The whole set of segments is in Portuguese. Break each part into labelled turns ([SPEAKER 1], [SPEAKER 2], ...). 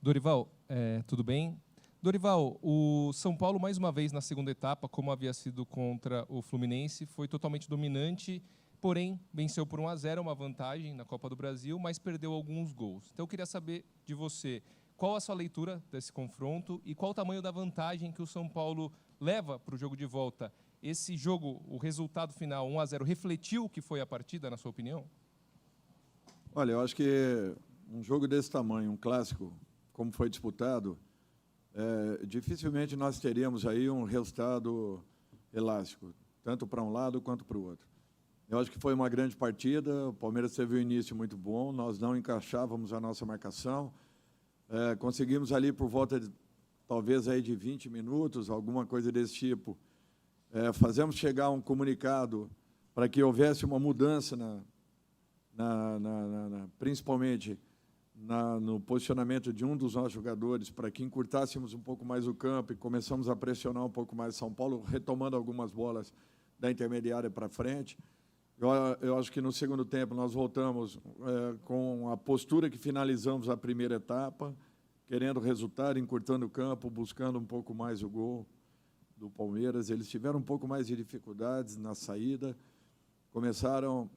[SPEAKER 1] Dorival, tudo bem? Dorival, o São Paulo, mais uma vez na segunda etapa, como havia sido contra o Fluminense, foi totalmente dominante, porém venceu por 1-0, uma vantagem na Copa do Brasil, mas perdeu alguns gols. Então eu queria saber de você, qual a sua leitura desse confronto e qual o tamanho da vantagem que o São Paulo leva para o jogo de volta? Esse jogo, o resultado final 1-0, refletiu o que foi a partida, na sua opinião?
[SPEAKER 2] Olha, eu acho que um jogo desse tamanho, um clássico, como foi disputado, dificilmente nós teríamos aí um resultado elástico, tanto para um lado quanto para o outro. Eu acho que foi uma grande partida, o Palmeiras teve um início muito bom, nós não encaixávamos a nossa marcação, conseguimos ali por volta de, talvez aí de 20 minutos, alguma coisa desse tipo, fazemos chegar um comunicado para que houvesse uma mudança principalmente no posicionamento de um dos nossos jogadores, para que encurtássemos um pouco mais o campo e começamos a pressionar um pouco mais São Paulo, retomando algumas bolas da intermediária para frente. Eu acho que no segundo tempo nós voltamos com a postura que finalizamos a primeira etapa, querendo resultado, encurtando o campo, buscando um pouco mais o gol do Palmeiras. Eles tiveram um pouco mais de dificuldades na saída, começaram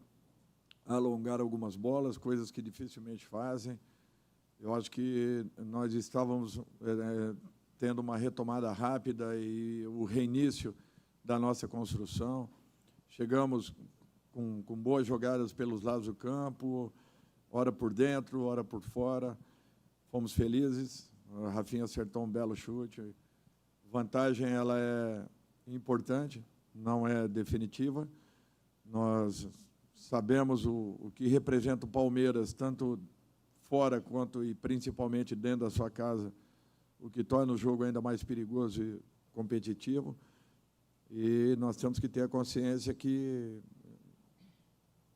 [SPEAKER 2] a alongar algumas bolas, coisas que dificilmente fazem. Eu acho que nós estávamos tendo uma retomada rápida e o reinício da nossa construção. Chegamos com boas jogadas pelos lados do campo, ora por dentro, ora por fora. Fomos felizes. A Rafinha acertou um belo chute. Vantagem, ela é importante, não é definitiva. Nós sabemos o que representa o Palmeiras, tanto fora quanto e principalmente dentro da sua casa, o que torna o jogo ainda mais perigoso e competitivo. E nós temos que ter a consciência que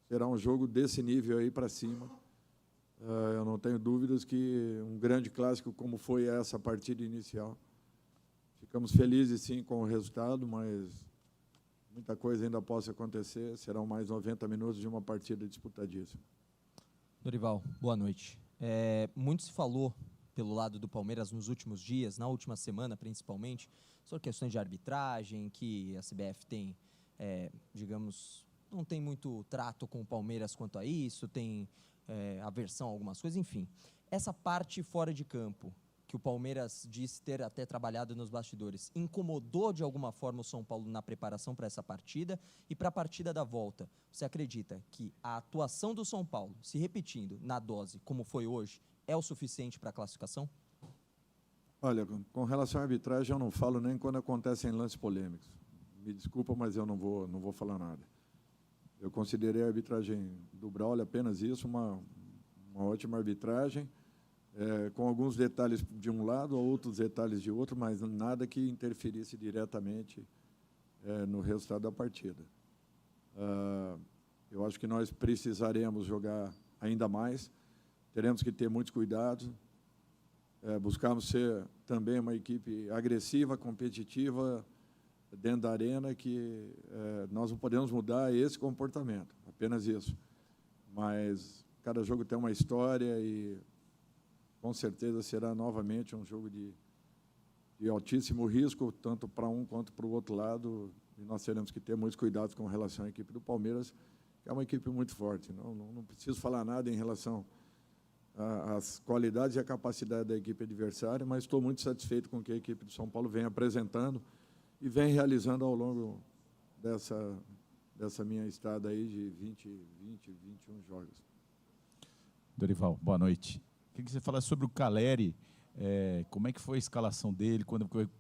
[SPEAKER 2] será um jogo desse nível aí para cima. Eu não tenho dúvidas que um grande clássico como foi essa partida inicial. Ficamos felizes, sim, com o resultado, mas muita coisa ainda possa acontecer. Serão mais 90 minutos de uma partida disputadíssima.
[SPEAKER 3] Dorival, boa noite. Muito se falou pelo lado do Palmeiras nos últimos dias, na última semana principalmente, sobre questões de arbitragem, que a CBF tem, digamos, não tem muito trato com o Palmeiras quanto a isso, tem aversão a algumas coisas, enfim. Essa parte fora de campo, que o Palmeiras disse ter até trabalhado nos bastidores, incomodou de alguma forma o São Paulo na preparação para essa partida e para a partida da volta? Você acredita que a atuação do São Paulo, se repetindo na dose como foi hoje, é o suficiente para a classificação?
[SPEAKER 2] Olha, com relação à arbitragem, eu não falo nem quando acontecem lances polêmicos. Me desculpa, mas eu não vou falar nada. Eu considerei a arbitragem do Braulio apenas isso, uma ótima arbitragem, com alguns detalhes de um lado, outros detalhes de outro, mas nada que interferisse diretamente no resultado da partida. Eu acho que nós precisaremos jogar ainda mais, teremos que ter muitos cuidados, buscarmos ser também uma equipe agressiva, competitiva, dentro da arena, que nós não podemos mudar esse comportamento, apenas isso. Mas cada jogo tem uma história e com certeza será novamente um jogo de altíssimo risco, tanto para um quanto para o outro lado, e nós teremos que ter muitos cuidados com relação à equipe do Palmeiras, que é uma equipe muito forte. Não preciso falar nada em relação às qualidades e à capacidade da equipe adversária, mas estou muito satisfeito com o que a equipe do São Paulo vem apresentando e vem realizando ao longo dessa minha estada aí de 21 jogos.
[SPEAKER 4] Dorival, boa noite. Queria que você falasse sobre o Calleri, como é que foi a escalação dele,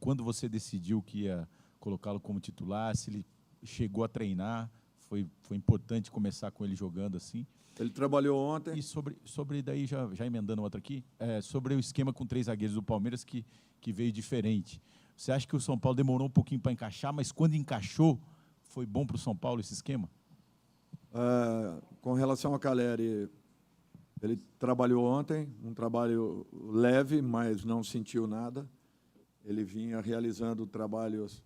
[SPEAKER 4] quando você decidiu que ia colocá-lo como titular, se ele chegou a treinar, foi importante começar com ele jogando assim.
[SPEAKER 2] Ele trabalhou ontem.
[SPEAKER 4] E sobre daí, já emendando outra aqui, sobre o esquema com 3 zagueiros do Palmeiras que veio diferente. Você acha que o São Paulo demorou um pouquinho para encaixar, mas quando encaixou, foi bom para o São Paulo esse esquema?
[SPEAKER 2] Com relação ao Calleri, ele trabalhou ontem, um trabalho leve, mas não sentiu nada. Ele vinha realizando trabalhos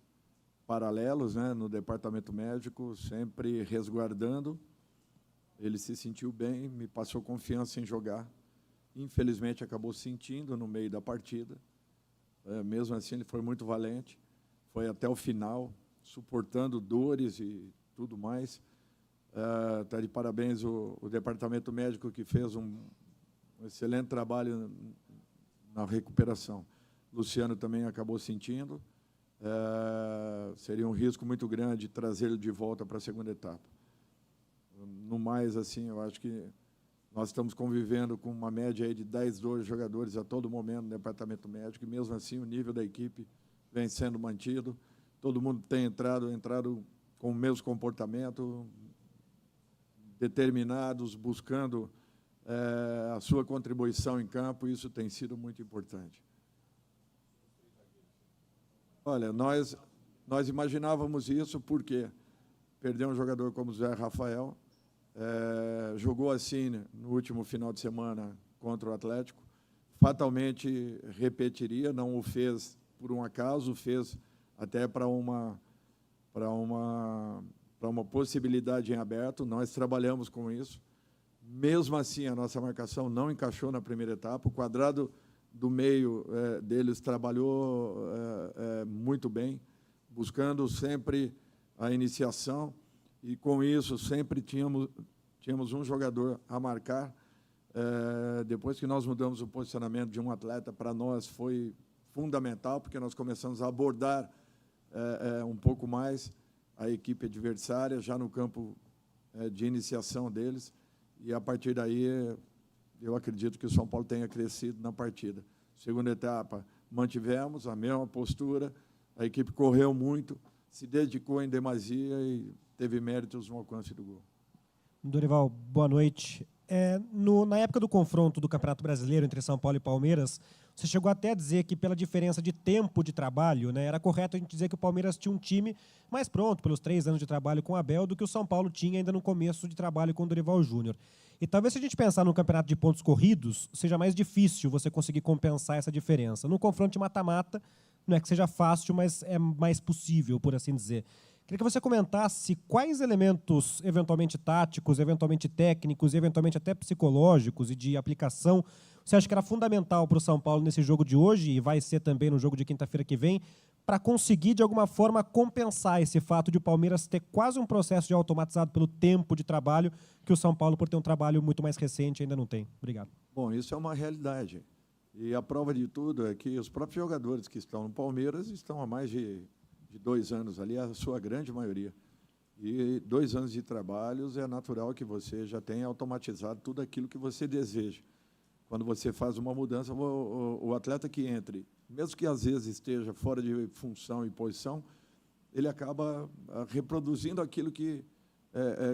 [SPEAKER 2] paralelos, né, no departamento médico, sempre resguardando. Ele se sentiu bem, me passou confiança em jogar. infelizmente acabou sentindo no meio da partida. Mesmo assim, ele foi muito valente, foi até o final, suportando dores e tudo mais. Está de parabéns o departamento médico, que fez um excelente trabalho na recuperação. Luciano também acabou sentindo. Seria um risco muito grande trazê-lo de volta para a segunda etapa. No mais, assim, eu acho que nós estamos convivendo com uma média aí de 10, 12 jogadores a todo momento no departamento médico, e mesmo assim o nível da equipe vem sendo mantido. Todo mundo tem entrado com o mesmo comportamento, determinados, buscando a sua contribuição em campo, e isso tem sido muito importante. Olha, nós imaginávamos isso porque perder um jogador como o Zé Rafael, jogou assim no último final de semana contra o Atlético, fatalmente repetiria, não o fez por um acaso, fez até para uma possibilidade em aberto. Nós trabalhamos com isso. Mesmo assim, a nossa marcação não encaixou na primeira etapa. O quadrado do meio deles trabalhou muito bem, buscando sempre a iniciação, e com isso sempre tínhamos um jogador a marcar. Depois que nós mudamos o posicionamento de um atleta, para nós foi fundamental, porque nós começamos a abordar um pouco mais a equipe adversária, já no campo de iniciação deles, e a partir daí eu acredito que o São Paulo tenha crescido na partida. Segunda etapa, mantivemos a mesma postura, a equipe correu muito, se dedicou em demasia e teve méritos no alcance do gol.
[SPEAKER 5] Dorival, boa noite. Na época do confronto do Campeonato Brasileiro entre São Paulo e Palmeiras, você chegou até a dizer que, pela diferença de tempo de trabalho, né, era correto a gente dizer que o Palmeiras tinha um time mais pronto pelos 3 anos de trabalho com o Abel do que o São Paulo tinha ainda no começo de trabalho com o Dorival Júnior. E talvez, se a gente pensar no campeonato de pontos corridos, seja mais difícil você conseguir compensar essa diferença. No confronto de mata-mata, não é que seja fácil, mas é mais possível, por assim dizer. Queria que você comentasse quais elementos, eventualmente táticos, eventualmente técnicos, eventualmente até psicológicos e de aplicação, você acha que era fundamental para o São Paulo nesse jogo de hoje, e vai ser também no jogo de quinta-feira que vem, para conseguir, de alguma forma, compensar esse fato de o Palmeiras ter quase um processo de automatizado pelo tempo de trabalho, que o São Paulo, por ter um trabalho muito mais recente, ainda não tem? Obrigado.
[SPEAKER 2] Bom, isso é uma realidade. E a prova de tudo é que os próprios jogadores que estão no Palmeiras estão há mais de 2 anos ali, a sua grande maioria. E 2 anos de trabalhos, é natural que você já tenha automatizado tudo aquilo que você deseja. Quando você faz uma mudança, o atleta que entre, mesmo que às vezes esteja fora de função e posição, ele acaba reproduzindo aquilo que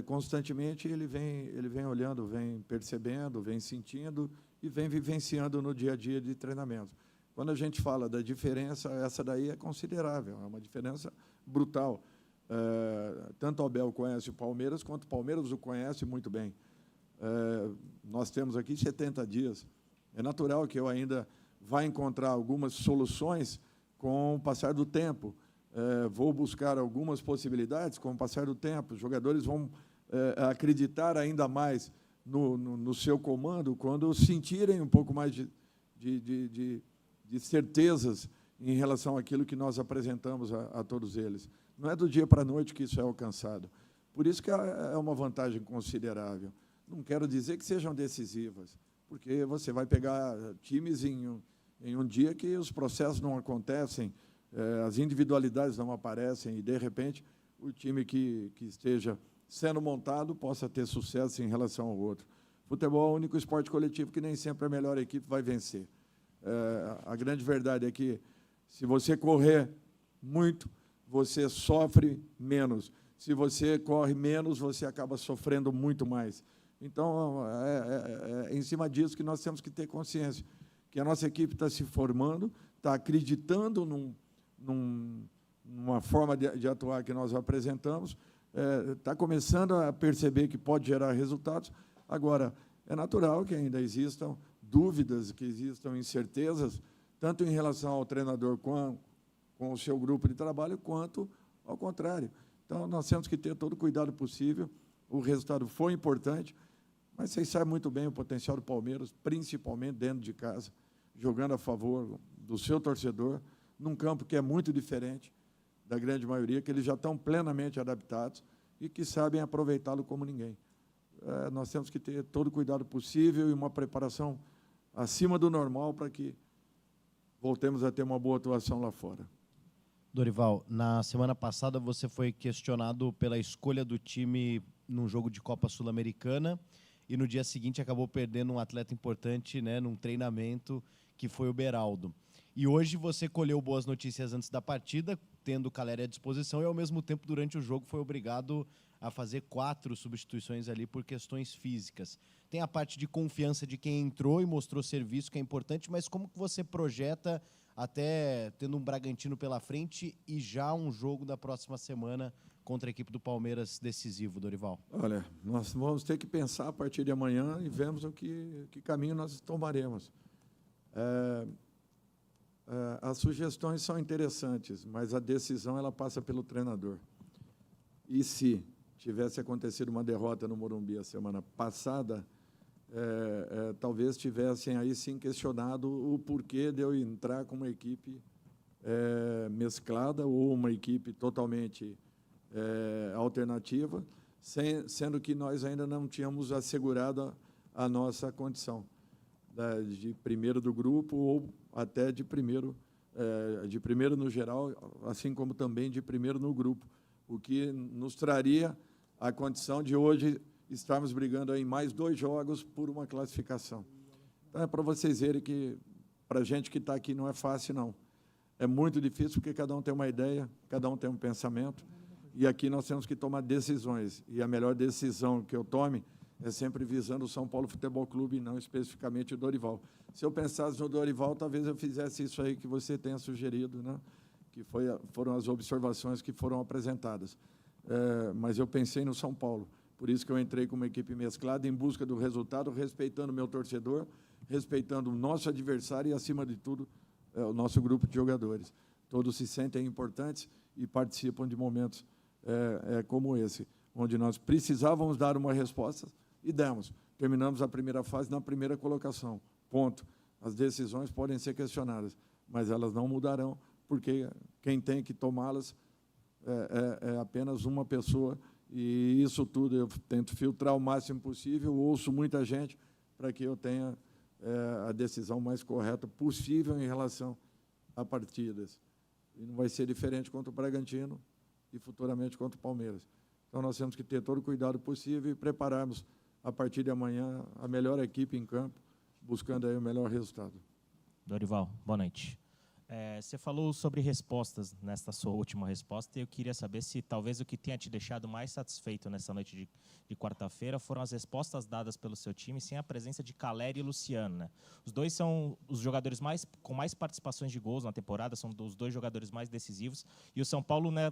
[SPEAKER 2] constantemente ele vem olhando, vem percebendo, vem sentindo e vem vivenciando no dia a dia de treinamento. Quando a gente fala da diferença, essa daí é considerável, é uma diferença brutal. Tanto o Abel conhece o Palmeiras, quanto o Palmeiras o conhece muito bem. Nós temos aqui 70 dias. É natural que eu ainda vá encontrar algumas soluções com o passar do tempo. Vou buscar algumas possibilidades com o passar do tempo. Os jogadores vão acreditar ainda mais no seu comando quando sentirem um pouco mais de certezas em relação àquilo que nós apresentamos a todos eles. Não é do dia para a noite que isso é alcançado. Por isso que é uma vantagem considerável. Não quero dizer que sejam decisivas, porque você vai pegar times em um dia que os processos não acontecem, as individualidades não aparecem, e, de repente, o time que esteja sendo montado possa ter sucesso em relação ao outro. Futebol é o único esporte coletivo que nem sempre a melhor equipe vai vencer. A grande verdade é que, se você correr muito, você sofre menos. Se você corre menos, você acaba sofrendo muito mais. Então, é em cima disso que nós temos que ter consciência, que a nossa equipe está se formando, está acreditando numa forma de atuar que nós apresentamos, está começando a perceber que pode gerar resultados. Agora, é natural que ainda existam dúvidas, que existam incertezas, tanto em relação ao treinador com o seu grupo de trabalho, quanto ao contrário. Então, nós temos que ter todo o cuidado possível. O resultado foi importante, Mas vocês sabem muito bem o potencial do Palmeiras, principalmente dentro de casa, jogando a favor do seu torcedor, num campo que é muito diferente da grande maioria, que eles já estão plenamente adaptados e que sabem aproveitá-lo como ninguém. Nós temos que ter todo o cuidado possível e uma preparação acima do normal para que voltemos a ter uma boa atuação lá fora.
[SPEAKER 6] Dorival, na semana passada você foi questionado pela escolha do time num jogo de Copa Sul-Americana e no dia seguinte acabou perdendo um atleta importante, né, num treinamento, que foi o Beraldo. E hoje você colheu boas notícias antes da partida, tendo o Calleri à disposição, e ao mesmo tempo, durante o jogo, foi obrigado a fazer 4 substituições ali por questões físicas. Tem a parte de confiança de quem entrou e mostrou serviço, que é importante, mas como que você projeta, até tendo um Bragantino pela frente e já um jogo da próxima semana contra a equipe do Palmeiras decisivo, Dorival?
[SPEAKER 2] Olha, nós vamos ter que pensar a partir de amanhã e vemos que caminho nós tomaremos. As sugestões são interessantes, mas a decisão ela passa pelo treinador. E se tivesse acontecido uma derrota no Morumbi a semana passada, talvez tivessem aí sim questionado o porquê de eu entrar com uma equipe mesclada ou uma equipe totalmente alternativa, sendo que nós ainda não tínhamos assegurado a nossa condição de primeiro do grupo ou até de primeiro no geral, assim como também de primeiro no grupo, o que nos traria a condição de hoje estarmos brigando em mais 2 jogos por uma classificação. Então, é para vocês verem que, para a gente que está aqui, não é fácil, não. É muito difícil, porque cada um tem uma ideia, cada um tem um pensamento, e aqui nós temos que tomar decisões, e a melhor decisão que eu tome é sempre visando o São Paulo Futebol Clube, e não especificamente o Dorival. Se eu pensasse no Dorival, talvez eu fizesse isso aí que você tenha sugerido, né? Que foram as observações que foram apresentadas. Mas eu pensei no São Paulo. Por isso que eu entrei com uma equipe mesclada, em busca do resultado, respeitando o meu torcedor, respeitando o nosso adversário e, acima de tudo, o nosso grupo de jogadores. Todos se sentem importantes e participam de momentos como esse, onde nós precisávamos dar uma resposta e demos. Terminamos a primeira fase na primeira colocação. Ponto. As decisões podem ser questionadas, mas elas não mudarão, porque quem tem que tomá-las é apenas uma pessoa, e isso tudo eu tento filtrar o máximo possível, ouço muita gente para que eu tenha a decisão mais correta possível em relação a partidas. E não vai ser diferente contra o Bragantino e futuramente contra o Palmeiras. Então, nós temos que ter todo o cuidado possível e prepararmos, a partir de amanhã, a melhor equipe em campo, buscando aí o melhor resultado.
[SPEAKER 7] Dorival, boa noite. Você falou sobre respostas nesta sua última resposta, e eu queria saber se talvez o que tenha te deixado mais satisfeito nessa noite de quarta-feira foram as respostas dadas pelo seu time sem a presença de Calleri e Luciano, né? Os dois são os jogadores com mais participações de gols na temporada, são os 2 jogadores mais decisivos, e o São Paulo, né,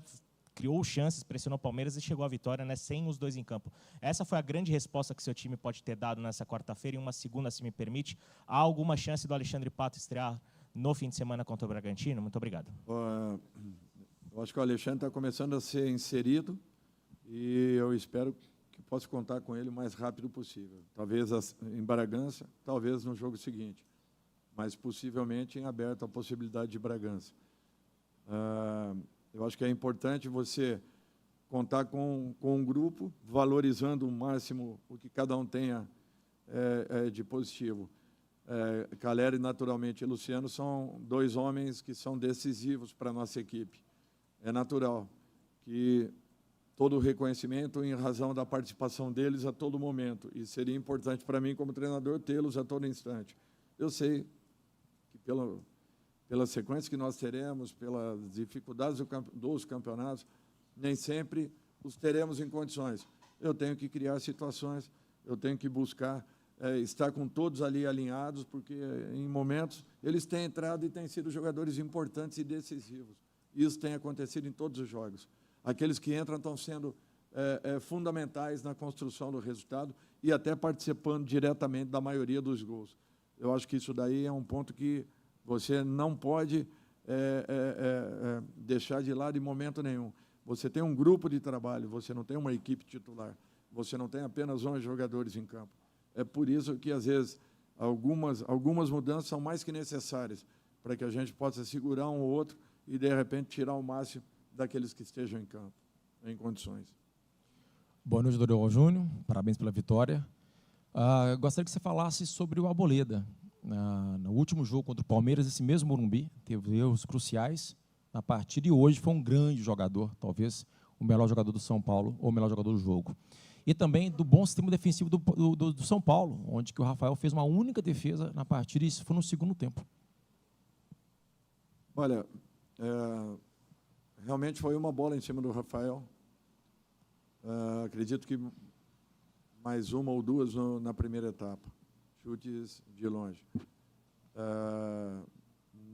[SPEAKER 7] criou chances, pressionou o Palmeiras e chegou à vitória, né, sem os 2 em campo. Essa foi a grande resposta que seu time pode ter dado nessa quarta-feira, e uma segunda, se me permite. Há alguma chance do Alexandre Pato estrear no fim de semana contra o Bragantino? Muito obrigado.
[SPEAKER 2] Eu acho que o Alexandre está começando a ser inserido e eu espero que possa contar com ele o mais rápido possível. Talvez em Bragança, talvez no jogo seguinte, mas possivelmente em aberto a possibilidade de Bragança. Eu acho que é importante você contar com um grupo, valorizando o máximo o que cada um tenha de positivo. Calleri, naturalmente, e Luciano são 2 homens que são decisivos para a nossa equipe. É natural que todo o reconhecimento em razão da participação deles a todo momento, e seria importante para mim, como treinador, tê-los a todo instante. Eu sei que pela sequência que nós teremos, pelas dificuldades dos campeonatos, nem sempre os teremos em condições. Eu tenho que criar situações, eu tenho que buscar estar com todos ali alinhados, porque em momentos eles têm entrado e têm sido jogadores importantes e decisivos. Isso tem acontecido em todos os jogos. Aqueles que entram estão sendo fundamentais na construção do resultado e até participando diretamente da maioria dos gols. Eu acho que isso daí é um ponto que você não pode deixar de lado em momento nenhum. Você tem um grupo de trabalho, você não tem uma equipe titular, você não tem apenas 11 jogadores em campo. É por isso que, às vezes, algumas mudanças são mais que necessárias para que a gente possa segurar um ou outro e, de repente, tirar o máximo daqueles que estejam em campo, em condições.
[SPEAKER 8] Boa noite, Dorival Júnior. Parabéns pela vitória. Gostaria que você falasse sobre o Arboleda. No último jogo contra o Palmeiras, esse mesmo Morumbi, teve erros cruciais na partida e hoje foi um grande jogador, talvez o melhor jogador do São Paulo ou o melhor jogador do jogo. E também do bom sistema defensivo do São Paulo, onde que o Rafael fez uma única defesa na partida e isso foi no segundo tempo.
[SPEAKER 2] Olha, realmente foi uma bola em cima do Rafael. Acredito que mais uma ou duas na primeira etapa, chutes de longe.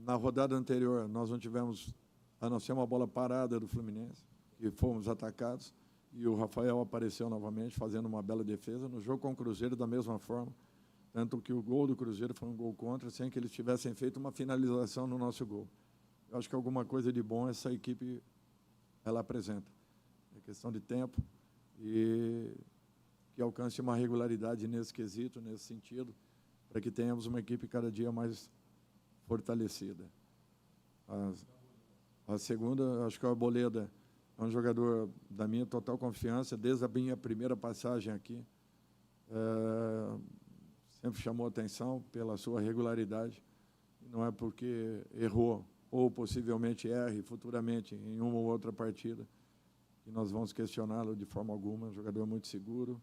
[SPEAKER 2] Na rodada anterior, nós não tivemos, a não ser uma bola parada do Fluminense, que fomos atacados, e o Rafael apareceu novamente, fazendo uma bela defesa. No jogo com o Cruzeiro, da mesma forma, tanto que o gol do Cruzeiro foi um gol contra, sem que eles tivessem feito uma finalização no nosso gol. Eu acho que alguma coisa de bom essa equipe ela apresenta. É questão de tempo e que alcance uma regularidade nesse quesito, nesse sentido, para que tenhamos uma equipe cada dia mais fortalecida. A segunda, acho que o Arboleda é um jogador da minha total confiança, desde a minha primeira passagem aqui. Sempre chamou atenção pela sua regularidade. Não é porque errou ou possivelmente erre futuramente em uma ou outra partida que nós vamos questioná-lo de forma alguma. Um jogador muito seguro.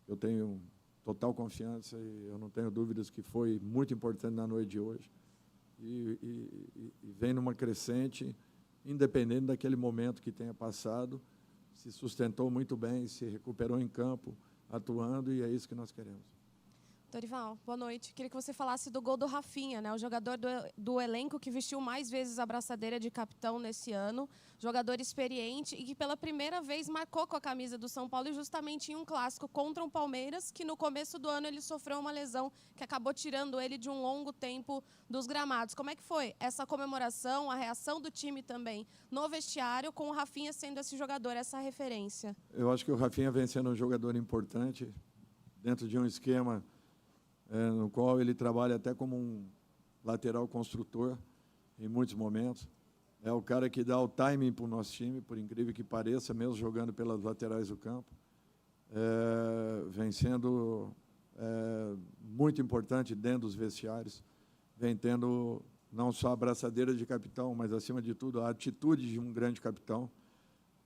[SPEAKER 2] Eu tenho total confiança e eu não tenho dúvidas que foi muito importante na noite de hoje. E vem numa crescente, independente daquele momento que tenha passado, se sustentou muito bem, se recuperou em campo, atuando, e é isso que nós queremos.
[SPEAKER 9] Dorival, boa noite. Queria que você falasse do gol do Rafinha, né? O jogador do elenco que vestiu mais vezes a braçadeira de capitão nesse ano, jogador experiente e que pela primeira vez marcou com a camisa do São Paulo e justamente em um clássico contra o Palmeiras, que no começo do ano ele sofreu uma lesão que acabou tirando ele de um longo tempo dos gramados. Como é que foi essa comemoração, a reação do time também no vestiário, com o Rafinha sendo esse jogador, essa referência?
[SPEAKER 2] Eu acho que o Rafinha vem sendo um jogador importante dentro de um esquema no qual ele trabalha até como um lateral construtor em muitos momentos. É o cara que dá o timing para o nosso time, por incrível que pareça, mesmo jogando pelas laterais do campo. Vem sendo muito importante dentro dos vestiários, vem tendo não só a braçadeira de capitão, mas, acima de tudo, a atitude de um grande capitão,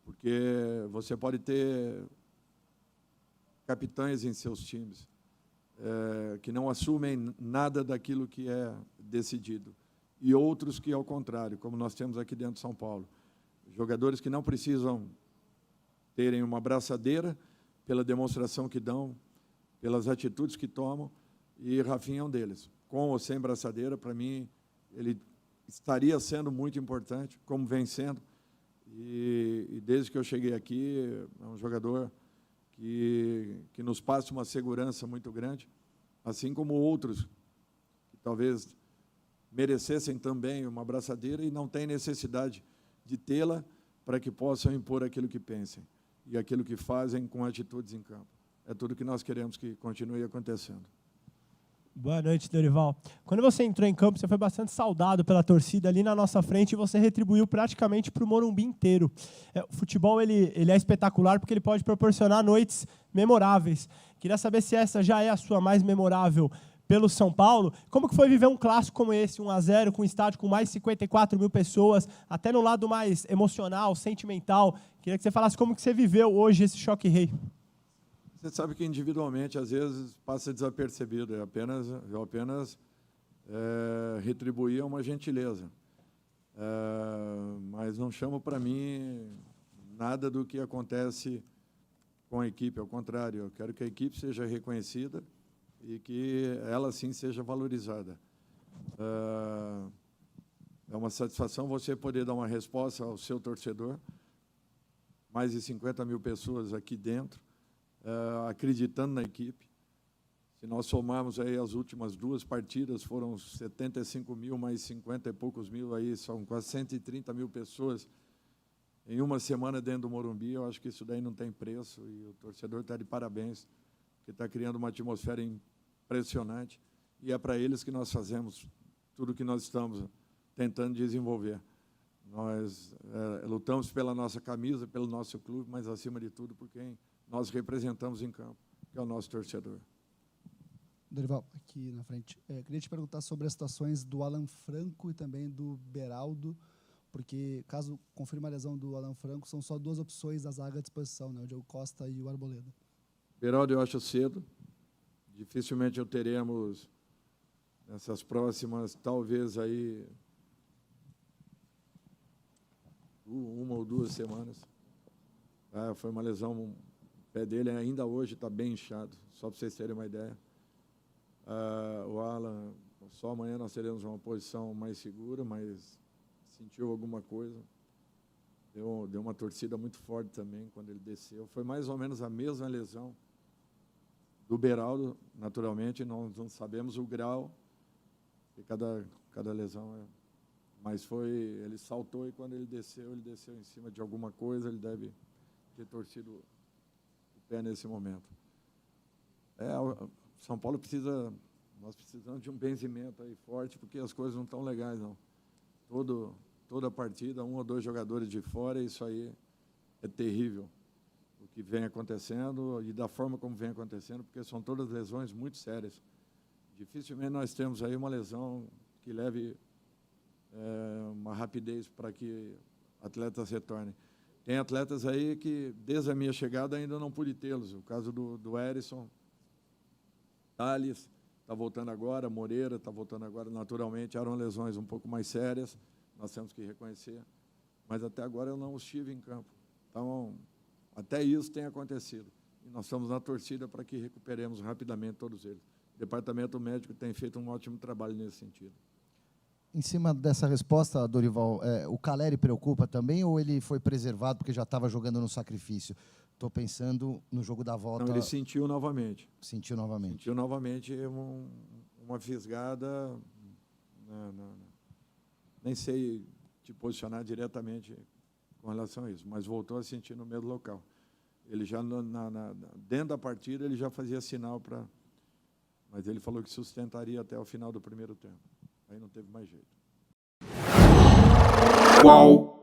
[SPEAKER 2] porque você pode ter capitães em seus times, que não assumem nada daquilo que é decidido, e outros que, ao contrário, como nós temos aqui dentro de São Paulo, jogadores que não precisam terem uma braçadeira pela demonstração que dão, pelas atitudes que tomam, e Rafinha é um deles. Com ou sem braçadeira, para mim, ele estaria sendo muito importante, como vem sendo, e desde que eu cheguei aqui, é um jogador que nos passa uma segurança muito grande, assim como outros que talvez merecessem também uma braçadeira e não têm necessidade de tê-la para que possam impor aquilo que pensem e aquilo que fazem com atitudes em campo. É tudo que nós queremos que continue acontecendo.
[SPEAKER 10] Boa noite, Dorival. Quando você entrou em campo, você foi bastante saudado pela torcida ali na nossa frente e você retribuiu praticamente para o Morumbi inteiro. O futebol ele é espetacular porque ele pode proporcionar noites memoráveis. Queria saber se essa já é a sua mais memorável pelo São Paulo. Como que foi viver um clássico como esse, 1-0, com um estádio com mais de 54 mil pessoas, até no lado mais emocional, sentimental? Queria que você falasse como que você viveu hoje esse choque rei.
[SPEAKER 2] Você sabe que individualmente, às vezes, passa desapercebido. Eu apenas retribuía uma gentileza. Mas não chamo para mim nada do que acontece com a equipe. Ao contrário, eu quero que a equipe seja reconhecida e que ela, sim, seja valorizada. É uma satisfação você poder dar uma resposta ao seu torcedor. Mais de 50 mil pessoas aqui dentro, acreditando na equipe. Se nós somarmos aí as últimas duas partidas, foram 75 mil, mais 50 e poucos mil, aí são quase 130 mil pessoas em uma semana dentro do Morumbi. Eu acho que isso daí não tem preço e o torcedor está de parabéns, que está criando uma atmosfera impressionante, e é para eles que nós fazemos tudo o que nós estamos tentando desenvolver. Nós lutamos pela nossa camisa, pelo nosso clube, mas, acima de tudo, por quem nós representamos em campo, que é o nosso torcedor.
[SPEAKER 11] Dorival, aqui na frente. Queria te perguntar sobre as situações do Alan Franco e também do Beraldo, porque, caso confirme a lesão do Alan Franco, são só 2 opções da zaga à disposição, né? O Diogo Costa e o Arboleda.
[SPEAKER 2] Beraldo, eu acho cedo. Dificilmente teremos, nessas próximas, talvez, aí, 1 ou 2 semanas. Foi uma lesão, o pé dele ainda hoje está bem inchado, só para vocês terem uma ideia. O Alan, só amanhã nós teremos uma posição mais segura, mas sentiu alguma coisa. Deu uma torcida muito forte também quando ele desceu. Foi mais ou menos a mesma lesão do Beraldo, naturalmente. Nós não sabemos o grau de cada lesão. Mas ele saltou e quando ele desceu em cima de alguma coisa. Ele deve ter torcido o pé nesse momento. São Paulo nós precisamos de um benzimento aí forte, porque as coisas não estão legais, não. Toda partida, 1 ou 2 jogadores de fora, isso aí é terrível, o que vem acontecendo e da forma como vem acontecendo, porque são todas lesões muito sérias. Dificilmente nós temos aí uma lesão que leve uma rapidez para que atletas retornem. Tem atletas aí que, desde a minha chegada, ainda não pude tê-los. O caso do Erisson, Thales está voltando agora, Moreira está voltando agora, naturalmente. Eram lesões um pouco mais sérias, nós temos que reconhecer. Mas até agora eu não estive em campo. Então, até isso tem acontecido. E nós estamos na torcida para que recuperemos rapidamente todos eles. O departamento médico tem feito um ótimo trabalho nesse sentido.
[SPEAKER 12] Em cima dessa resposta, Dorival, o Caleri preocupa também ou ele foi preservado porque já estava jogando no sacrifício? Estou pensando no jogo da volta.
[SPEAKER 2] Não, ele sentiu novamente.
[SPEAKER 12] Sentiu novamente.
[SPEAKER 2] Sentiu novamente uma fisgada. Nem sei te posicionar diretamente com relação a isso, mas voltou a sentir no mesmo local. Ele já, dentro da partida, ele já fazia sinal para... Mas ele falou que sustentaria até o final do primeiro tempo. Aí não teve mais jeito.
[SPEAKER 13] Qual?